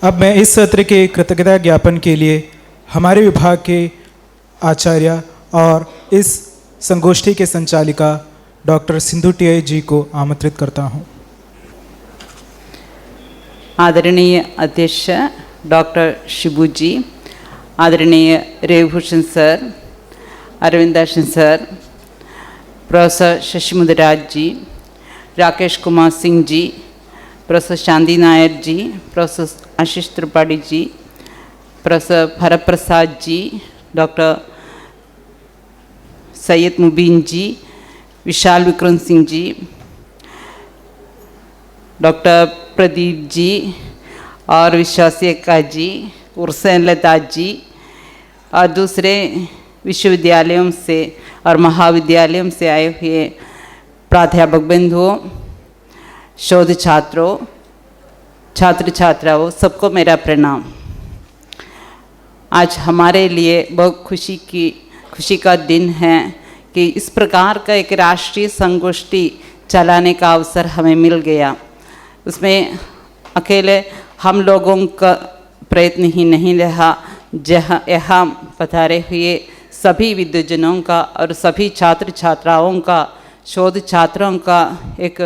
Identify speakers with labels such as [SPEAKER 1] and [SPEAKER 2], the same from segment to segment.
[SPEAKER 1] अब मैं इस सत्र के कृतज्ञता ज्ञापन के लिए हमारे विभाग के आचार्य और इस संगोष्ठी के संचालिका डॉक्टर सिंधु टी.आई. जी को आमंत्रित करता हूँ।
[SPEAKER 2] आदरणीय अध्यक्ष डॉक्टर शिबू जी, आदरणीय Ravibhushan sir, Arvindashan sir, professor Shashi Mudiraj ji, Rakesh Kumar Singh ji, professor Shanti Nair ji, professor Ashish Tripathi ji, professor Bharat Prasad ji, doctor Syed Mubeen ji, Vishal Vikram Singh ji, doctor Pradeep ji और विश्वासी अक्का जी, उर्सैन लता जी और दूसरे विश्वविद्यालयों से और महाविद्यालयों से आए हुए प्राध्यापक बंधुओं, शोध छात्रों, छात्र छात्राओं, सबको मेरा प्रणाम। आज हमारे लिए बहुत खुशी का दिन है कि इस प्रकार का एक राष्ट्रीय संगोष्ठी चलाने का अवसर हमें मिल गया। उसमें अकेले हम लोगों का प्रयत्न ही नहीं रहा, यहाँ पधारे हुए सभी विद्वजनों का और सभी छात्र छात्राओं का, शोध छात्रों का, एक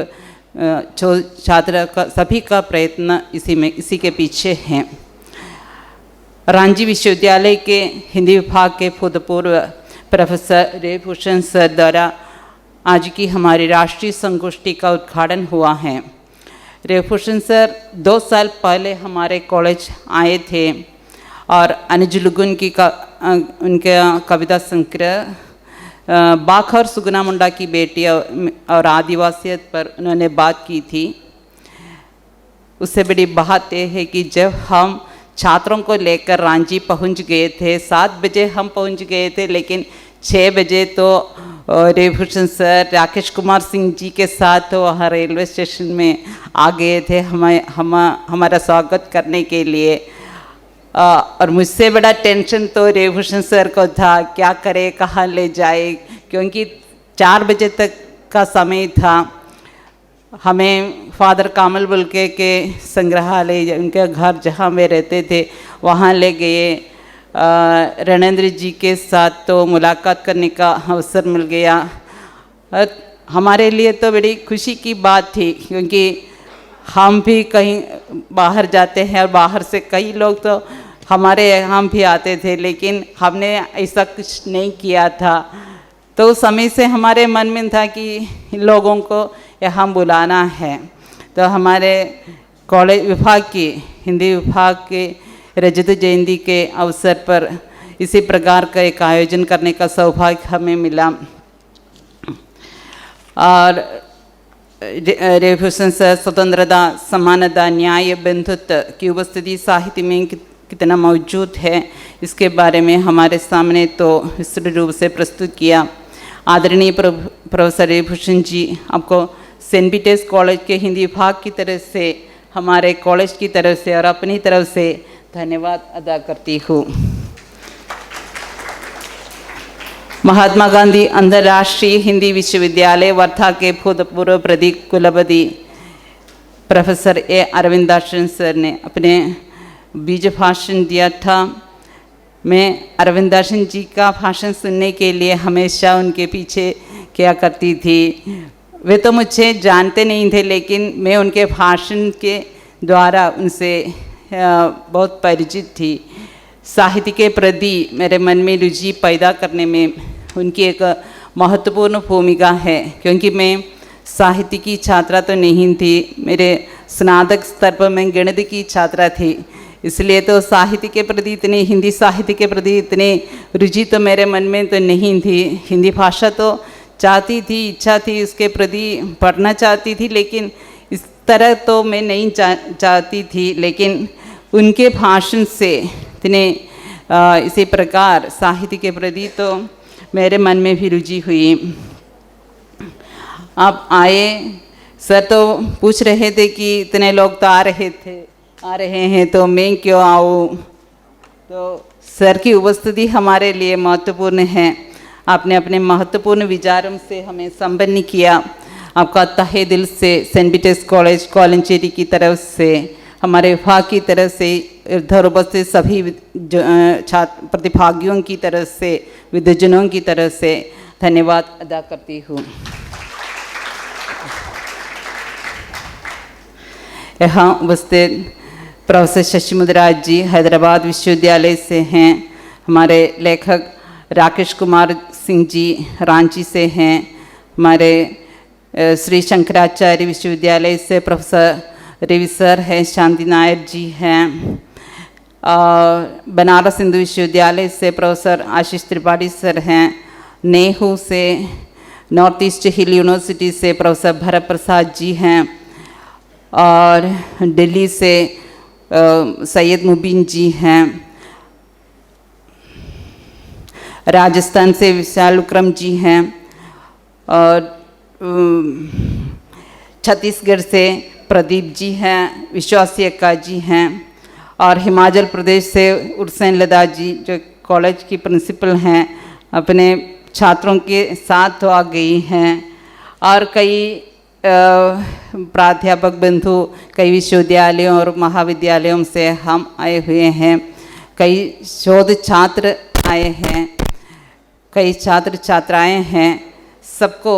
[SPEAKER 2] छात्र का, सभी का प्रयत्न इसी के पीछे हैं। रांची विश्वविद्यालय के हिंदी विभाग के भूतपूर्व प्रोफेसर रविभूषण सर द्वारा आज की हमारी राष्ट्रीय संगोष्ठी का उद्घाटन हुआ है। रविभूषण सर 2 साल पहले हमारे कॉलेज आए थे और अनुज लुगुन की उनके कविता संग्रह बाघ और सुगना मुंडा की बेटी और आदिवासियत पर उन्होंने बात की थी। उससे बड़ी बात यह है कि जब हम छात्रों को लेकर रांची पहुंच गए थे, 7 बजे हम पहुंच गए थे, लेकिन 6 बजे तो रविभूषण सर राकेश कुमार सिंह जी के साथ वहाँ रेलवे स्टेशन में आ गए थे हमारा स्वागत करने के लिए। और मुझसे बड़ा टेंशन तो रविभूषण सर को था, क्या करे, कहाँ ले जाए, क्योंकि 4 बजे तक का समय था। हमें फादर कामल बुल्के के संग्रहालय, उनके घर जहाँ वे रहते थे, वहाँ ले गए। रणेंद्र जी के साथ तो मुलाकात करने का अवसर मिल गया। हमारे लिए तो बड़ी खुशी की बात थी, क्योंकि हम भी कहीं बाहर जाते हैं और बाहर से कई लोग तो हमारे यहाँ भी आते थे, लेकिन हमने ऐसा कुछ नहीं किया था। तो उस समय से हमारे मन में था कि इन लोगों को यहाँ बुलाना है। तो हमारे कॉलेज विभाग की, हिंदी विभाग के रजत जयंती के अवसर पर इसी प्रकार का एक आयोजन करने का सौभाग्य हमें मिला। और रविभूषण सर स्वतंत्रता, समानता, न्याय, बंधुत्व की उपस्थिति साहित्य में कितना मौजूद है, इसके बारे में हमारे सामने तो विस्तृत रूप से प्रस्तुत किया। आदरणीय प्रोफेसर रविभूषण जी, आपको सेंट पीटर्स कॉलेज के हिंदी विभाग की तरफ से, हमारे कॉलेज की तरफ से और अपनी तरफ से धन्यवाद अदा करती हूँ। महात्मा गांधी अंतर्राष्ट्रीय हिंदी विश्वविद्यालय वर्धा के भूतपूर्व प्रति कुलपति प्रोफेसर ए अरविंदाशन सर ने अपने बीज भाषण दिया था। मैं अरविंदाशन जी का भाषण सुनने के लिए हमेशा उनके पीछे क्या करती थी। वे तो मुझे जानते नहीं थे, लेकिन मैं उनके भाषण के द्वारा उनसे बहुत परिचित थी। साहित्य के प्रति मेरे मन में रुचि पैदा करने में उनकी एक महत्वपूर्ण भूमिका है, क्योंकि मैं साहित्य की छात्रा तो नहीं थी, मेरे स्नातक स्तर पर मैं गणित की छात्रा थी। इसलिए तो साहित्य के प्रति इतनी, हिंदी साहित्य के प्रति इतनी रुचि तो मेरे मन में तो नहीं थी। हिंदी भाषा तो चाहती थी, इच्छा थी, उसके प्रति पढ़ना चाहती थी, लेकिन इस तरह तो मैं नहीं चाहती थी। लेकिन उनके भाषण से इतने इसी प्रकार साहित्य के प्रति तो मेरे मन में भी रुचि हुई। आप आए, सर तो पूछ रहे थे कि इतने लोग तो आ रहे हैं तो मैं क्यों आऊँ। तो सर की उपस्थिति हमारे लिए महत्वपूर्ण है। आपने अपने महत्वपूर्ण विचारों से हमें संपन्न किया। आपका तहे दिल से सेंट पीटर्स कॉलेज कोलंचेरी की तरफ से हमारे विभाग की तरफ से इधर उपस्थित सभी छात्र प्रतिभागियों की तरफ से, विद्वजनों की तरफ से धन्यवाद अदा करती हूँ। यहाँ उपस्थित प्रोफेसर शशि मुदिराज जी हैदराबाद विश्वविद्यालय से हैं। हमारे लेखक राकेश कुमार सिंह जी रांची से हैं। हमारे श्री शंकराचार्य विश्वविद्यालय से प्रोफेसर रवि सर हैं, शांति नायर जी हैं। बनारस हिंदू विश्वविद्यालय से प्रोफेसर आशीष त्रिपाठी सर हैं। नेहरू से, नॉर्थ ईस्ट हिल यूनिवर्सिटी से प्रोफेसर भरत प्रसाद जी हैं। और दिल्ली से सैयद मुबीन जी हैं। राजस्थान से विशाल विक्रम जी हैं। और छत्तीसगढ़ से प्रदीप जी हैं, विश्वासी अक्का जी हैं। और हिमाचल प्रदेश से उर्सैन लदा जी जो कॉलेज की प्रिंसिपल हैं, अपने छात्रों के साथ तो आ गई हैं। और कई प्राध्यापक बंधु कई विश्वविद्यालयों और महाविद्यालयों से हम आए हुए हैं। कई शोध छात्र आए हैं, कई छात्र छात्राएं हैं। सबको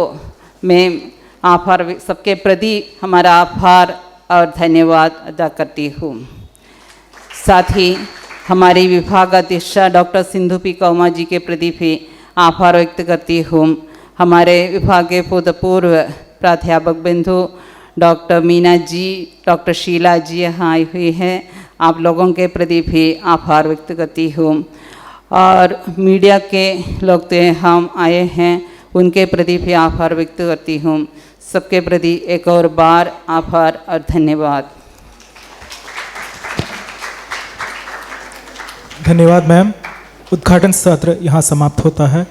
[SPEAKER 2] मैं आभार, सबके प्रति हमारा आभार और धन्यवाद अदा करती हूँ। साथ ही हमारी विभागाध्यक्षा डॉक्टर सिंधु पी कौमा जी के प्रति भी आभार व्यक्त करती हूँ। हमारे विभाग के भूतपूर्व प्राध्यापक बंधु डॉक्टर मीना जी, डॉक्टर शीला जी यहाँ आई हुई हैं। आप लोगों के प्रति भी आभार व्यक्त करती हूँ। और मीडिया के लोग तो हम आए हैं, उनके प्रति भी आभार व्यक्त करती हूँ। सबके प्रति एक और बार आभार और धन्यवाद।
[SPEAKER 1] धन्यवाद मैम। उद्घाटन सत्र यहाँ समाप्त होता है।